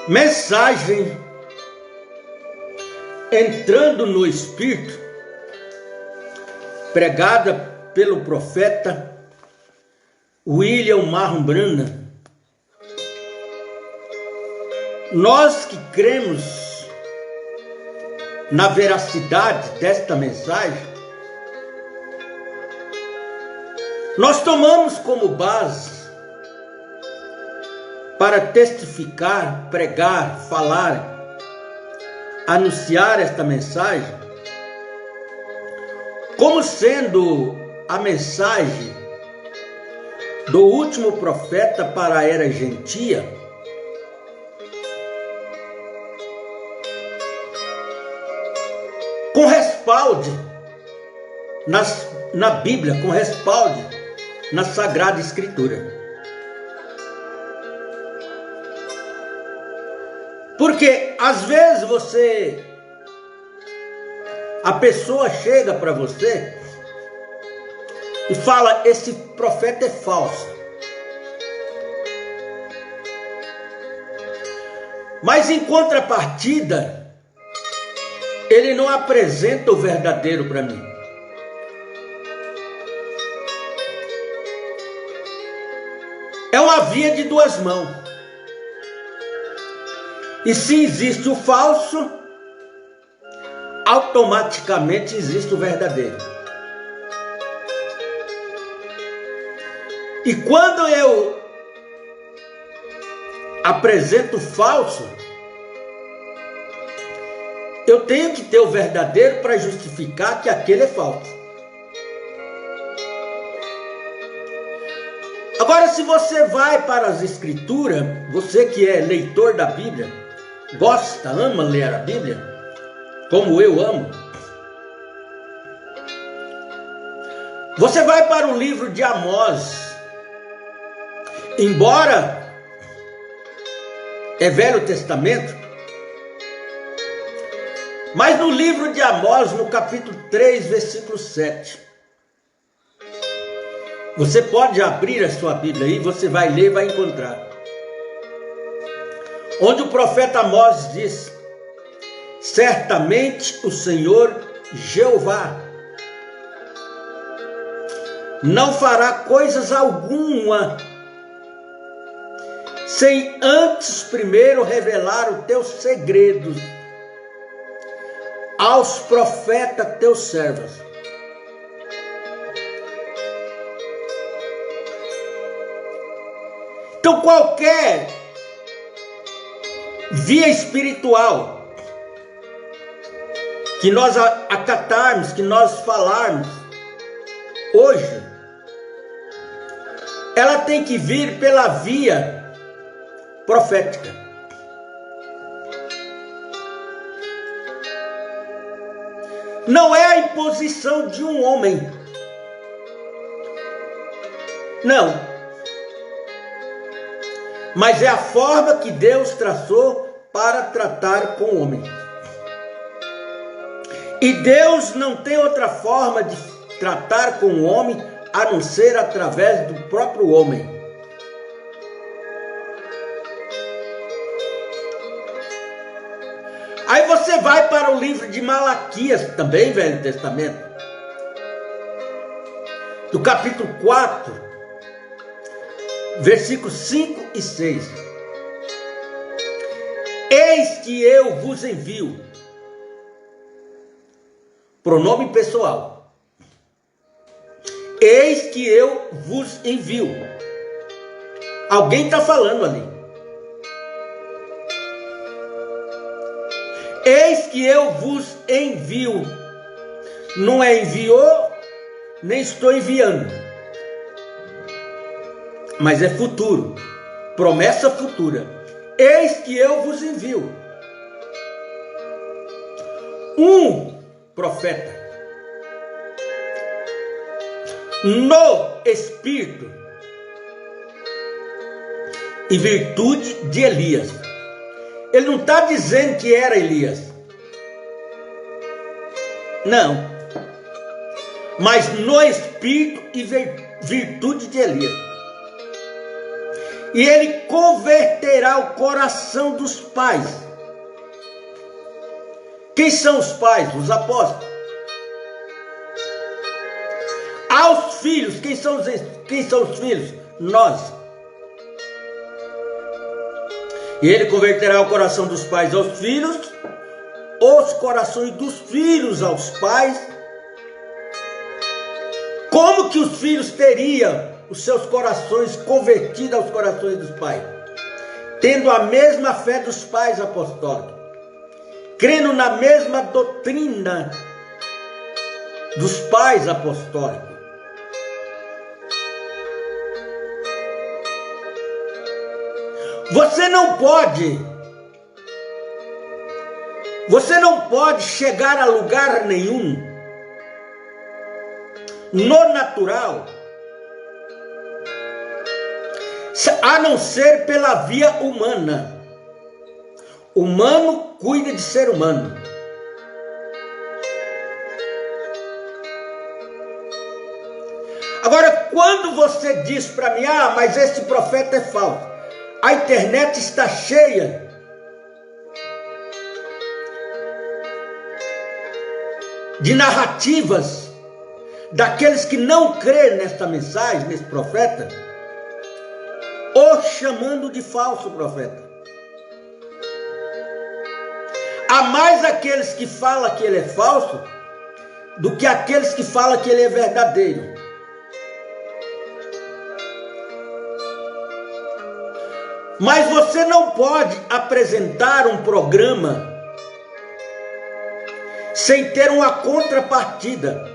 Mensagem Entrando no Espírito, pregada pelo profeta William Marlon Branham. Nós que cremos na veracidade desta mensagem, nós tomamos como base para testificar, pregar, falar, anunciar esta mensagem, como sendo a mensagem do último profeta para a era gentia, com respaldo na Bíblia, com respaldo na Sagrada Escritura. Porque às vezes a pessoa chega para você e fala: esse profeta é falso. Mas em contrapartida, ele não apresenta o verdadeiro para mim. É uma via de duas mãos. E se existe o falso, automaticamente existe o verdadeiro. E quando eu apresento o falso, eu tenho que ter o verdadeiro para justificar que aquele é falso. Agora, se você vai para as Escrituras, você que é leitor da Bíblia, gosta, ama ler a Bíblia, como eu amo, você vai para o livro de Amós. Embora é Velho Testamento, mas no livro de Amós, no capítulo 3, versículo 7, você pode abrir a sua Bíblia aí, você vai ler e vai encontrar. Onde o profeta Amós diz: certamente o Senhor Jeová não fará coisas alguma sem antes primeiro revelar os teus segredos aos profetas teus servos. Então qualquer via espiritual que nós acatarmos, que nós falarmos hoje, ela tem que vir pela via profética. Não é a imposição de um homem. Não. Mas é a forma que Deus traçou para tratar com o homem. E Deus não tem outra forma de tratar com o homem a não ser através do próprio homem. Aí você vai para o livro de Malaquias, também Velho Testamento, do capítulo 4, versículos 5 e 6. Eis que eu vos envio. Pronome pessoal. Eis que eu vos envio. Alguém está falando ali. Eis que eu vos envio. Não é enviou, nem estou enviando. Mas é futuro. Promessa futura. Eis que eu vos envio. Um profeta. No Espírito. Em virtude de Elias. Ele não está dizendo que era Elias. Não. Mas no Espírito e virtude de Elias. E ele converterá o coração dos pais. Quem são os pais? Os apóstolos. Aos filhos. Quem são os filhos? Nós. E ele converterá o coração dos pais aos filhos, os corações dos filhos aos pais. Como que os filhos teriam os seus corações convertidos aos corações dos pais? Tendo a mesma fé dos pais apostólicos, crendo na mesma doutrina dos pais apostólicos. Você não pode chegar a lugar nenhum no natural, a não ser pela via humana. Humano cuida de ser humano. Agora, quando você diz para mim, mas esse profeta é falso, a internet está cheia de narrativas daqueles que não creem nesta mensagem, nesse profeta, ou chamando de falso profeta. Há mais aqueles que falam que ele é falso do que aqueles que falam que ele é verdadeiro. Mas você não pode apresentar um programa sem ter uma contrapartida.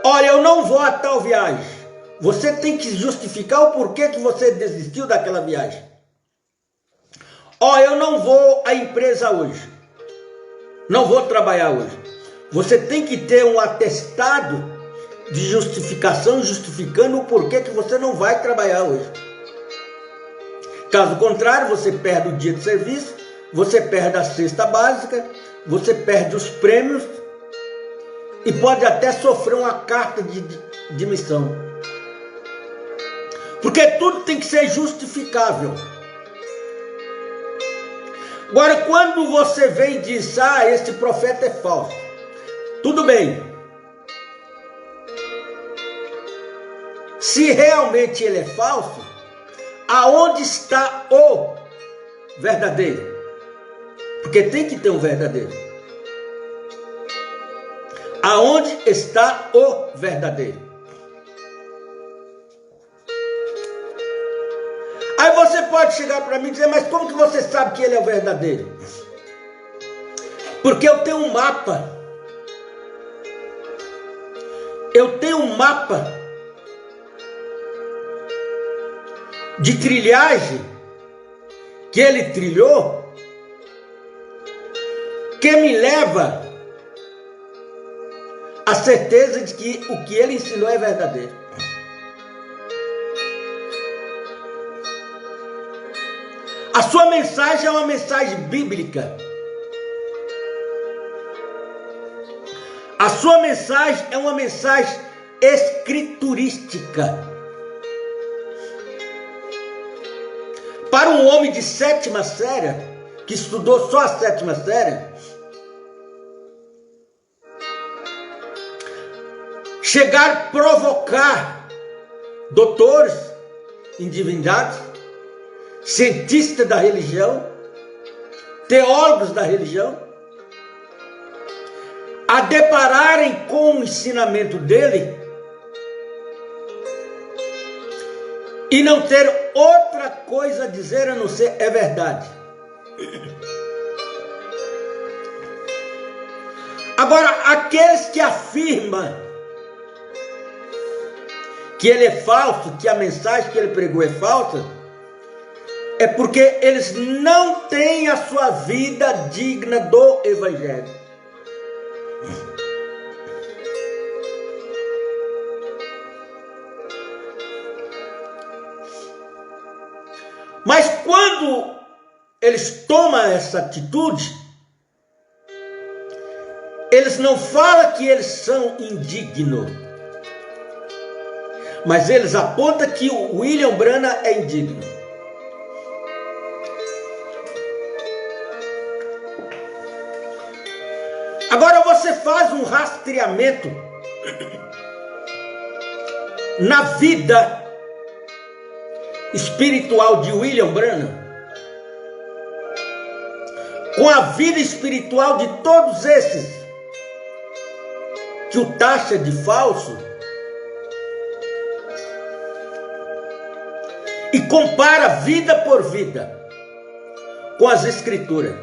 Olha, eu não vou a tal viagem. Você tem que justificar o porquê que você desistiu daquela viagem. Olha, eu não vou à empresa hoje. Não vou trabalhar hoje. Você tem que ter um atestado de justificação, justificando o porquê que você não vai trabalhar hoje. Caso contrário, você perde o dia de serviço, você perde a cesta básica, você perde os prêmios e pode até sofrer uma carta de demissão. Porque tudo tem que ser justificável. Agora, quando você vem e diz, este profeta é falso, tudo bem. Se realmente ele é falso, aonde está o verdadeiro? Porque tem que ter um verdadeiro. Aonde está o verdadeiro? Aí você pode chegar para mim e dizer, mas como que você sabe que ele é o verdadeiro? Porque eu tenho um mapa. Eu tenho um mapa de trilhagem que ele trilhou, que me leva à certeza de que o que ele ensinou é verdadeiro. A sua mensagem é uma mensagem bíblica. A sua mensagem é uma mensagem escriturística. Para um homem de sétima série, que estudou só a sétima série, chegar a provocar doutores em divindade, cientistas da religião, teólogos da religião, a depararem com o ensinamento dele e não ter outra coisa a dizer a não ser é verdade. Agora, aqueles que afirmam que ele é falso, que a mensagem que ele pregou é falsa, é porque eles não têm a sua vida digna do Evangelho. Mas quando eles tomam essa atitude, eles não falam que eles são indignos, Mas eles apontam que o William Branham é indigno. Agora você faz um rastreamento na vida espiritual de William Branham, com a vida espiritual de todos esses que o taxa de falso, e compara vida por vida com as escrituras.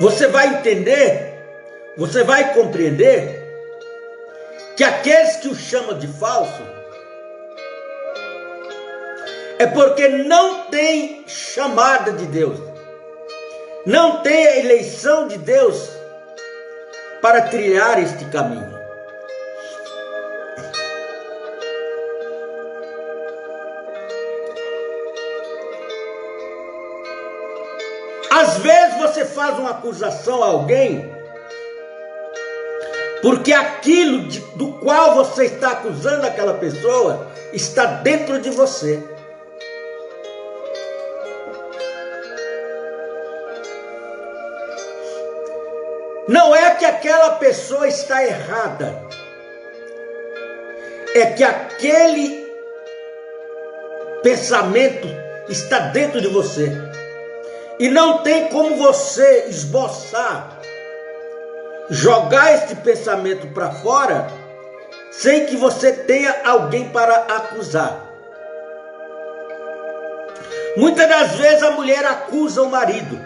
Você vai entender, você vai compreender que aqueles que o chamam de falso é porque não tem chamada de Deus, não tem a eleição de Deus para trilhar este caminho. Às vezes você faz uma acusação a alguém porque aquilo do qual você está acusando aquela pessoa está dentro de você. Não é que aquela pessoa está errada, é que aquele pensamento está dentro de você. E não tem como você esboçar, jogar este pensamento para fora, sem que você tenha alguém para acusar. Muitas das vezes a mulher acusa o marido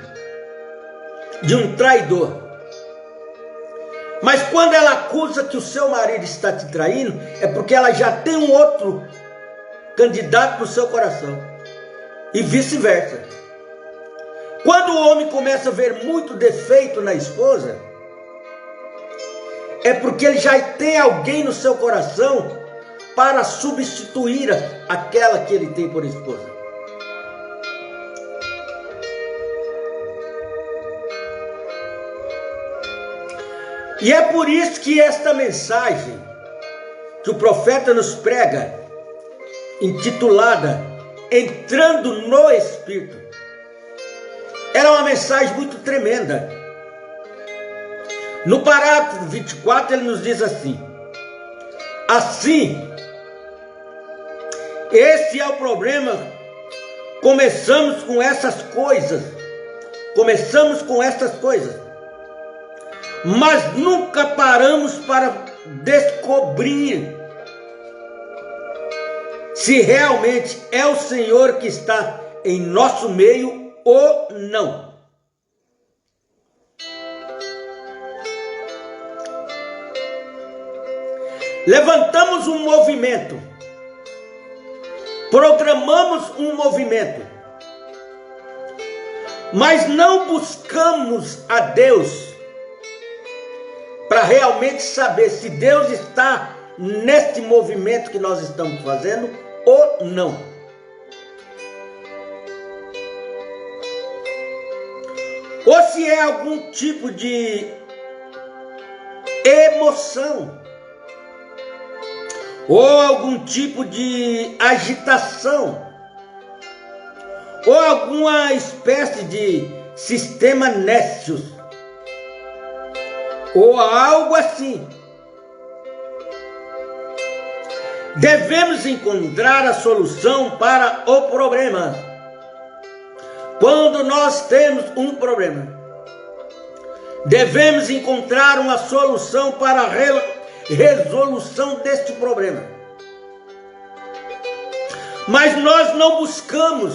de um traidor. Mas quando ela acusa que o seu marido está te traindo, é porque ela já tem um outro candidato no seu coração. E vice-versa. Quando o homem começa a ver muito defeito na esposa, é porque ele já tem alguém no seu coração para substituir aquela que ele tem por esposa. E é por isso que esta mensagem que o profeta nos prega, intitulada Entrando no Espírito, ela é uma mensagem muito tremenda. No parágrafo 24 ele nos diz assim: assim, esse é o problema. Começamos com essas coisas, mas nunca paramos para descobrir se realmente é o Senhor que está em nosso meio ou não. Levantamos um movimento, programamos um movimento, mas não buscamos a Deus para realmente saber se Deus está neste movimento que nós estamos fazendo ou não. Ou se é algum tipo de emoção, ou algum tipo de agitação, ou alguma espécie de sistema Nexus, ou algo assim. Devemos encontrar a solução para o problema. Quando nós temos um problema, devemos encontrar uma solução para a resolução deste problema. Mas nós não buscamos.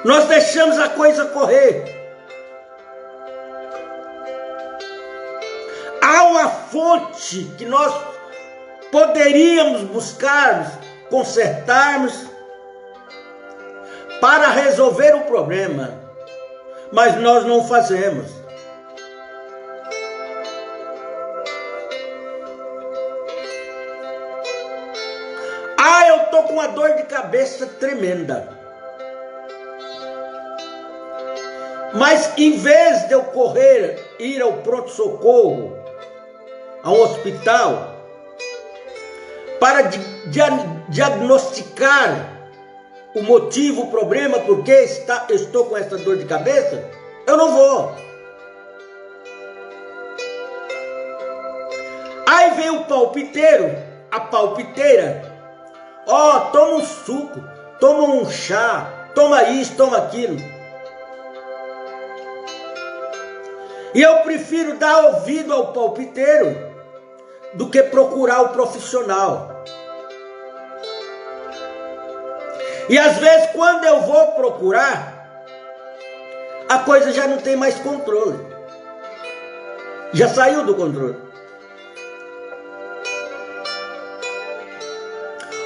Nós deixamos a coisa correr. Há uma fonte que nós poderíamos buscar, consertarmos para resolver o problema, mas nós não fazemos. Eu estou com uma dor de cabeça tremenda. Mas em vez de eu correr, ir ao pronto-socorro, a um hospital, para diagnosticar o motivo, o problema, porque eu estou com essa dor de cabeça, eu não vou. Aí vem o palpiteiro, a palpiteira, toma um suco, toma um chá, toma isso, toma aquilo. E eu prefiro dar ouvido ao palpiteiro do que procurar o profissional. E às vezes quando eu vou procurar, a coisa já não tem mais controle. Já saiu do controle.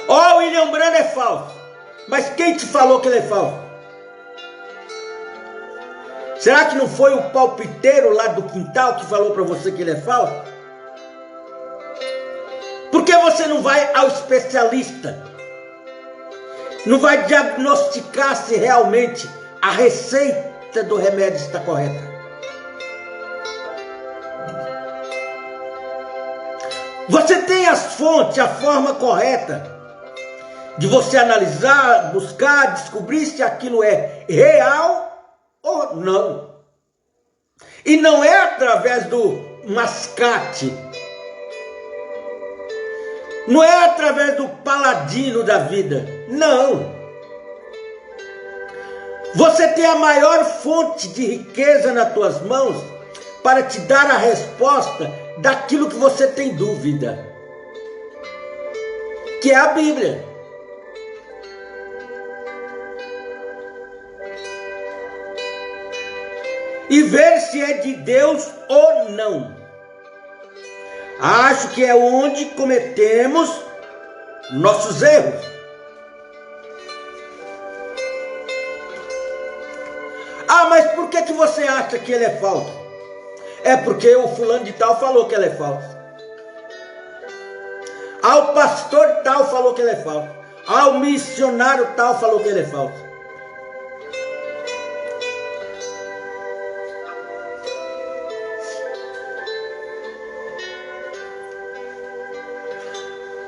O William Branham é falso. Mas quem te falou que ele é falso? Será que não foi o palpiteiro lá do quintal que falou para você que ele é falso? Por que você não vai ao especialista? Não vai diagnosticar se realmente a receita do remédio está correta? Você tem as fontes, a forma correta de você analisar, buscar, descobrir se aquilo é real ou não. E não é através do mascate. Não é através do paladino da vida. Não. Você tem a maior fonte de riqueza nas tuas mãos para te dar a resposta daquilo que você tem dúvida, que é a Bíblia. E ver se é de Deus ou não. Acho que é onde cometemos nossos erros. Mas por que você acha que ele é falso? É porque o fulano de tal falou que ele é falso. O pastor tal falou que ele é falso. O missionário tal falou que ele é falso.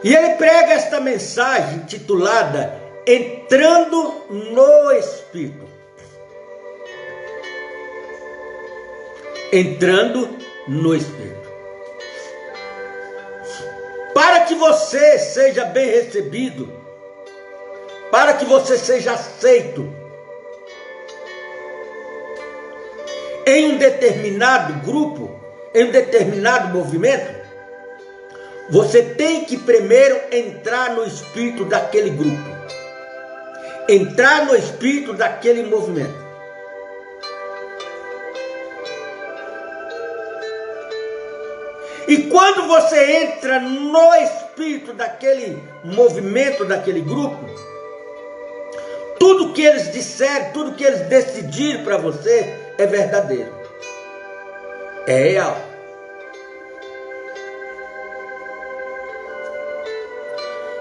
E ele prega esta mensagem titulada Entrando no Espírito. Entrando no Espírito. Para que você seja bem recebido, para que você seja aceito em um determinado grupo, em um determinado movimento, você tem que primeiro entrar no espírito daquele grupo, entrar no espírito daquele movimento. E quando você entra no espírito daquele movimento, daquele grupo, tudo que eles disserem, tudo que eles decidirem para você é verdadeiro, é real.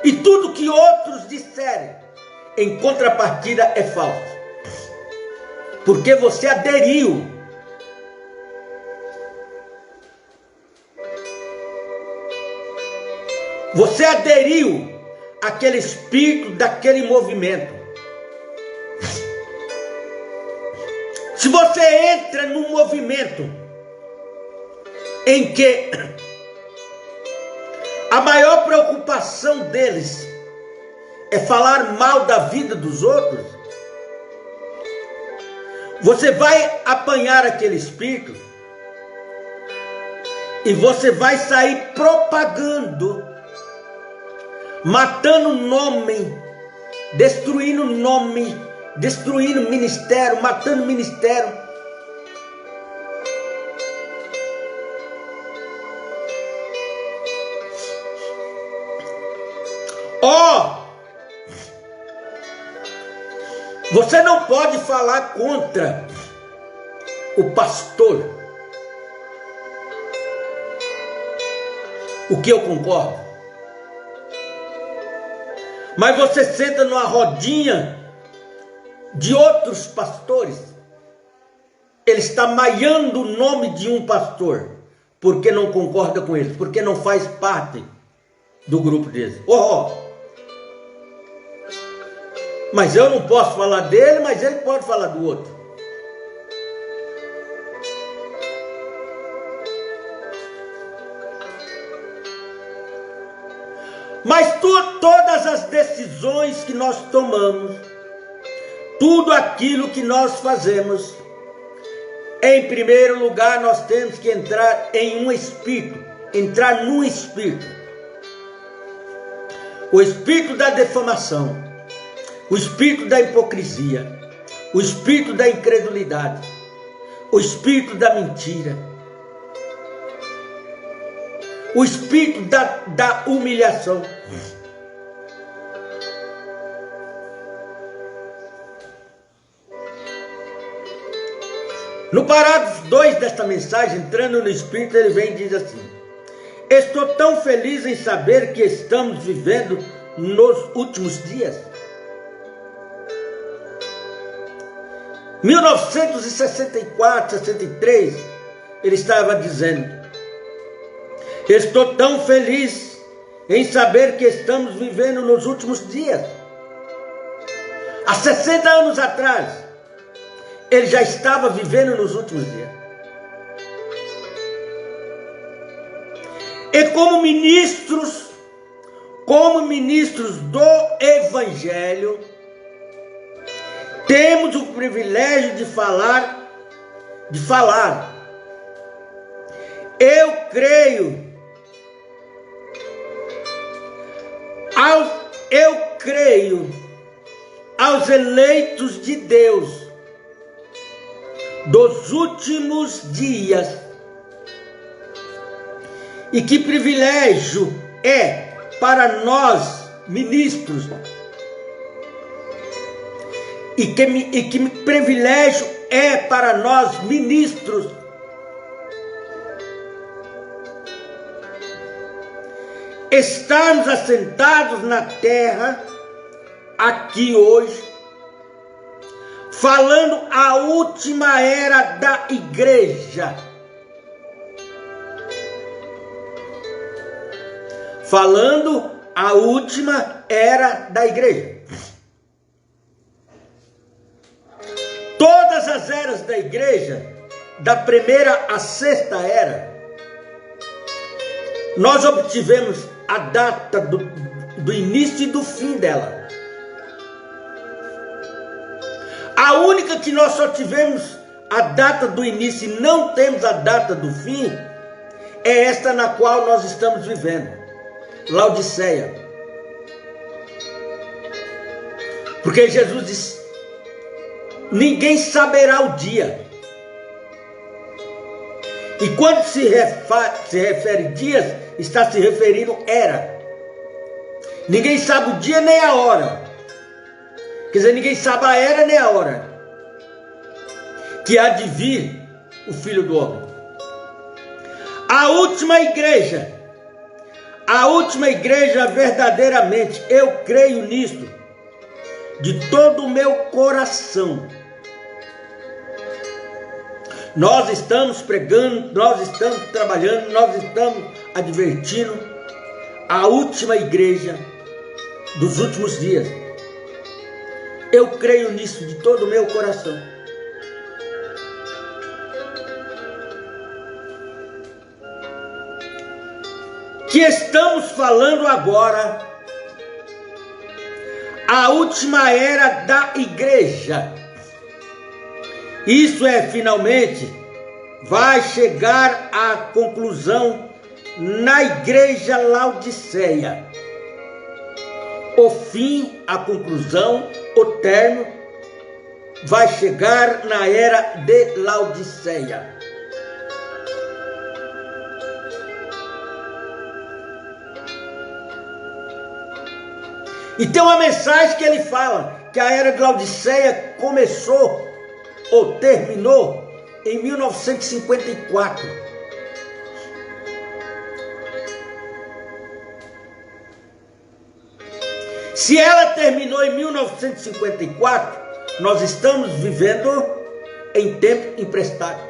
E tudo que outros disserem, em contrapartida, é falso. Porque você aderiu. Você aderiu àquele espírito daquele movimento. Se você entra num movimento em que a maior preocupação deles é falar mal da vida dos outros, você vai apanhar aquele espírito e você vai sair propagando, matando nome, destruindo ministério, matando ministério. Você não pode falar contra o pastor, o que eu concordo. Mas você senta numa rodinha de outros pastores ele está maiando o nome de um pastor, porque não concorda com ele, porque não faz parte do grupo deles. Mas eu não posso falar dele, mas ele pode falar do outro. Mas todas as decisões que nós tomamos, tudo aquilo que nós fazemos, em primeiro lugar nós temos que entrar em um espírito, entrar num espírito. O espírito da defamação, o espírito da hipocrisia, o espírito da incredulidade, o espírito da mentira, o espírito da humilhação. No parágrafo 2 desta mensagem, entrando no espírito, ele vem e diz assim: estou tão feliz em saber que estamos vivendo nos últimos dias. 1964, 63, ele estava dizendo: estou tão feliz em saber que estamos vivendo nos últimos dias. Há 60 anos atrás, ele já estava vivendo nos últimos dias. E como ministros do Evangelho, temos o privilégio de falar. Eu creio aos eleitos de Deus dos últimos dias. E que privilégio é para nós, ministros, e que privilégio é para nós, ministros, estarmos assentados na terra, aqui hoje, falando a última era da igreja. Falando a última era da igreja. Todas as eras da igreja, da primeira à sexta era, nós obtivemos a data do início e do fim dela. A única que nós só tivemos a data do início e não temos a data do fim, é esta na qual nós estamos vivendo, Laodiceia. Porque Jesus disse: ninguém saberá o dia. E quando se refere dias, está se referindo era. Ninguém sabe o dia nem a hora. Quer dizer, ninguém sabe a era nem a hora que há de vir o Filho do Homem. A última igreja verdadeiramente, eu creio nisso de todo o meu coração. Nós estamos pregando, nós estamos trabalhando, nós estamos advertindo a última igreja dos últimos dias. Eu creio nisso de todo o meu coração. Que estamos falando agora a última era da igreja. Isso finalmente vai chegar à conclusão na igreja Laodiceia. O fim, a conclusão, o término vai chegar na era de Laodiceia. E tem uma mensagem que ele fala que a era de Laodiceia começou ou terminou em 1954. Se ela terminou em 1954, nós estamos vivendo em tempo emprestado.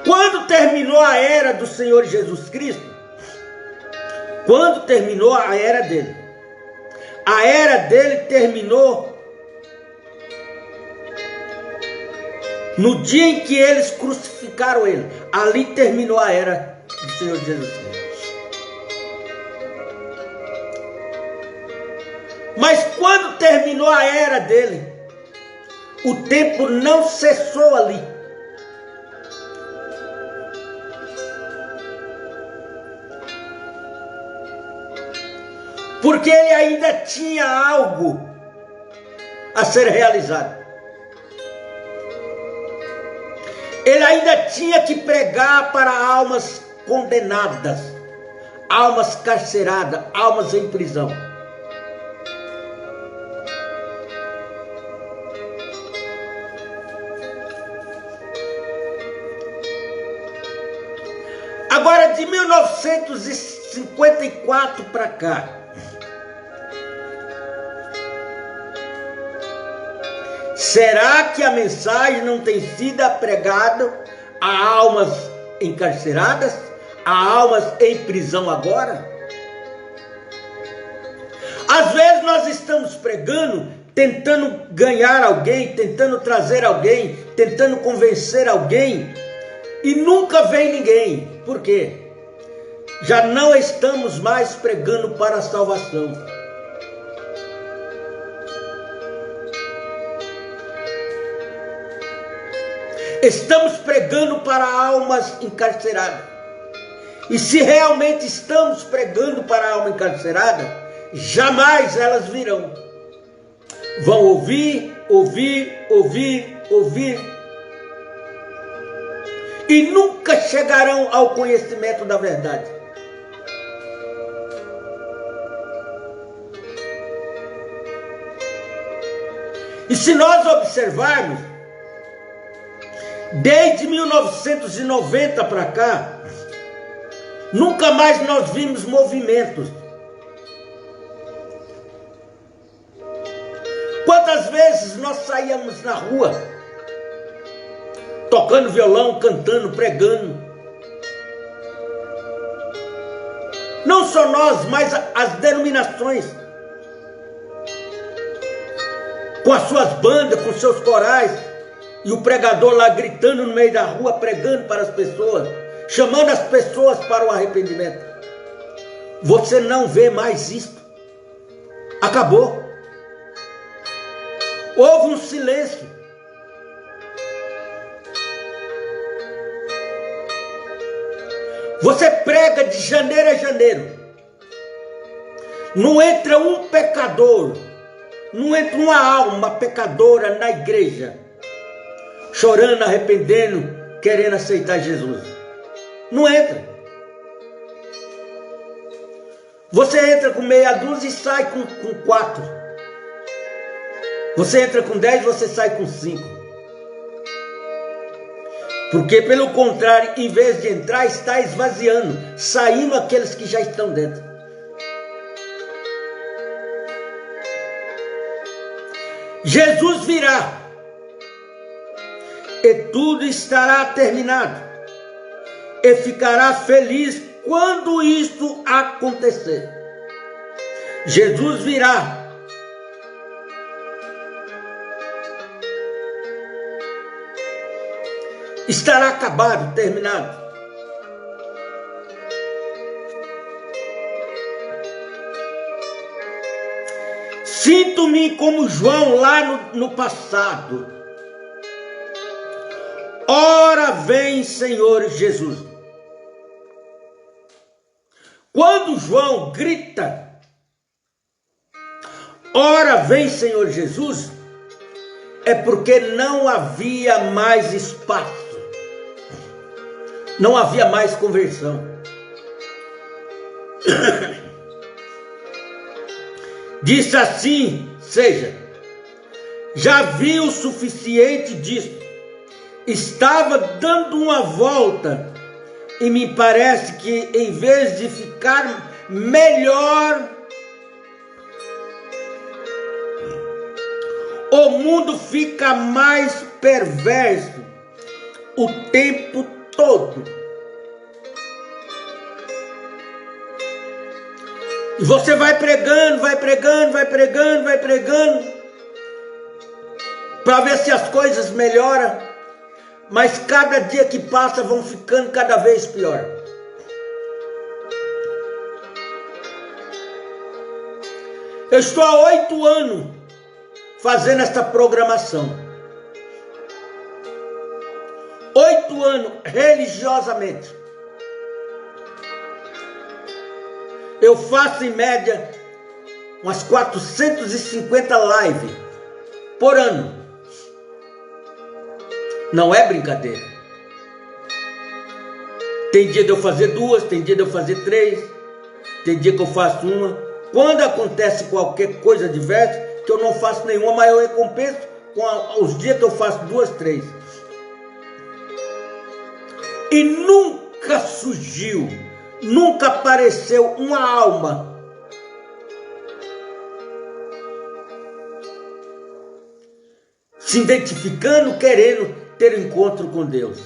Quando terminou a era do Senhor Jesus Cristo, quando terminou a era dele terminou no dia em que eles crucificaram ele. Ali terminou a era do Senhor Jesus Cristo. Mas quando terminou a era dele, o tempo não cessou ali. Porque ele ainda tinha algo a ser realizado. Ele ainda tinha que pregar para almas condenadas, almas carceradas, almas em prisão. Agora, de 1954 para cá, será que a mensagem não tem sido pregada a almas encarceradas, a almas em prisão agora? Às vezes nós estamos pregando, tentando ganhar alguém, tentando trazer alguém, tentando convencer alguém, e nunca vem ninguém. Por quê? Já não estamos mais pregando para a salvação. Estamos pregando para almas encarceradas. E se realmente estamos pregando para a alma encarcerada, jamais elas virão. Vão ouvir, e nunca chegarão ao conhecimento da verdade. E se nós observarmos, desde 1990 para cá, nunca mais nós vimos movimentos. Quantas vezes nós saíamos na rua, tocando violão, cantando, pregando. Não só nós, mas as denominações, com as suas bandas, com seus corais, e o pregador lá gritando no meio da rua, pregando para as pessoas, chamando as pessoas para o arrependimento. Você não vê mais isso. Acabou. Houve um silêncio. Você prega de janeiro a janeiro. Não entra um pecador, não entra uma alma pecadora na igreja, chorando, arrependendo, querendo aceitar Jesus. Não entra. Você entra com meia dúzia e sai com 4. Você entra com 10, você sai com 5. Porque, pelo contrário, em vez de entrar, está esvaziando, saindo aqueles que já estão dentro. Jesus virá, e tudo estará terminado, e ficará feliz quando isto acontecer. Jesus virá. Estará acabado, terminado. Sinto-me como João lá no passado. Ora vem, Senhor Jesus. Quando João grita, ora vem, Senhor Jesus, é porque não havia mais espaço. Não havia mais conversão. Disse assim, seja, já vi o suficiente disso. Estava dando uma volta E me parece que em vez de ficar melhor, o mundo fica mais perverso o tempo todo. E você vai pregando, para ver se as coisas melhoram, mas cada dia que passa vão ficando cada vez pior. Eu estou há 8 anos fazendo esta programação. 8 anos religiosamente. Eu faço em média umas 450 lives por ano. Não é brincadeira. Tem dia de eu fazer 2, tem dia de eu fazer 3, tem dia que eu faço uma. Quando acontece qualquer coisa diversa, que eu não faço nenhuma, mas eu recompenso com os dias que eu faço 2, 3. E nunca surgiu, nunca apareceu uma alma se identificando, querendo ter encontro com Deus.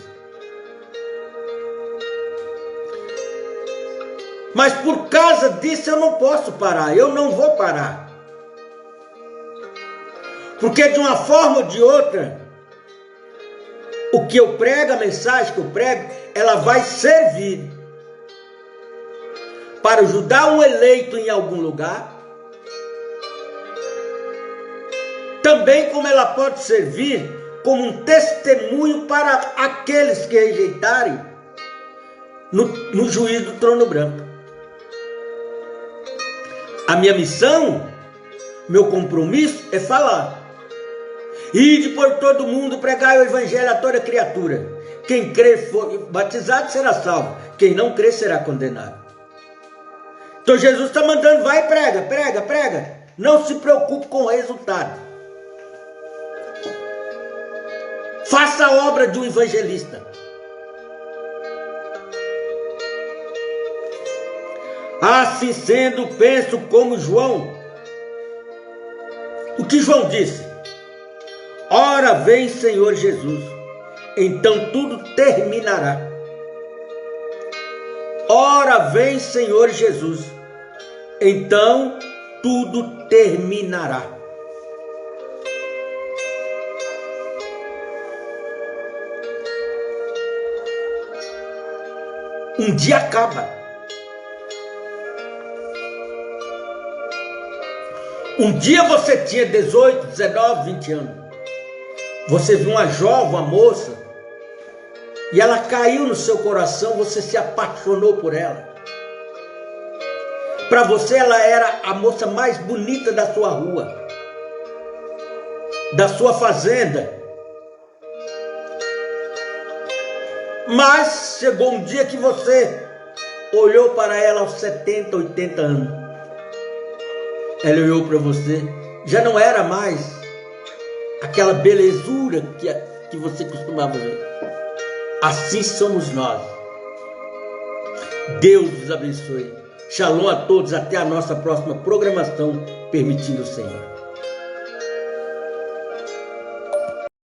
Mas por causa disso eu não posso parar, eu não vou parar. Porque de uma forma ou de outra, o que eu prego, a mensagem que eu prego, ela vai servir para ajudar um eleito em algum lugar. Também como ela pode servir como um testemunho para aqueles que rejeitarem no juízo do trono branco. A minha missão, meu compromisso é falar. Ide por todo mundo, pregai o evangelho a toda criatura. Quem crer for batizado será salvo. Quem não crer será condenado. Então Jesus está mandando, vai, prega. Não se preocupe com o resultado. Faça a obra de um evangelista. Assim sendo, penso como João. O que João disse? Ora vem Senhor Jesus, então tudo terminará. Ora vem Senhor Jesus, então tudo terminará. Um dia acaba. Um dia você tinha 18, 19, 20 anos. Você viu uma jovem, uma moça, e ela caiu no seu coração, você se apaixonou por ela. Para você ela era a moça mais bonita da sua rua, da sua fazenda. Mas chegou um dia que você olhou para ela aos 70, 80 anos. Ela olhou para você, já não era mais aquela belezura que você costumava ver. Assim somos nós. Deus os abençoe. Shalom a todos, até a nossa próxima programação, permitindo o Senhor.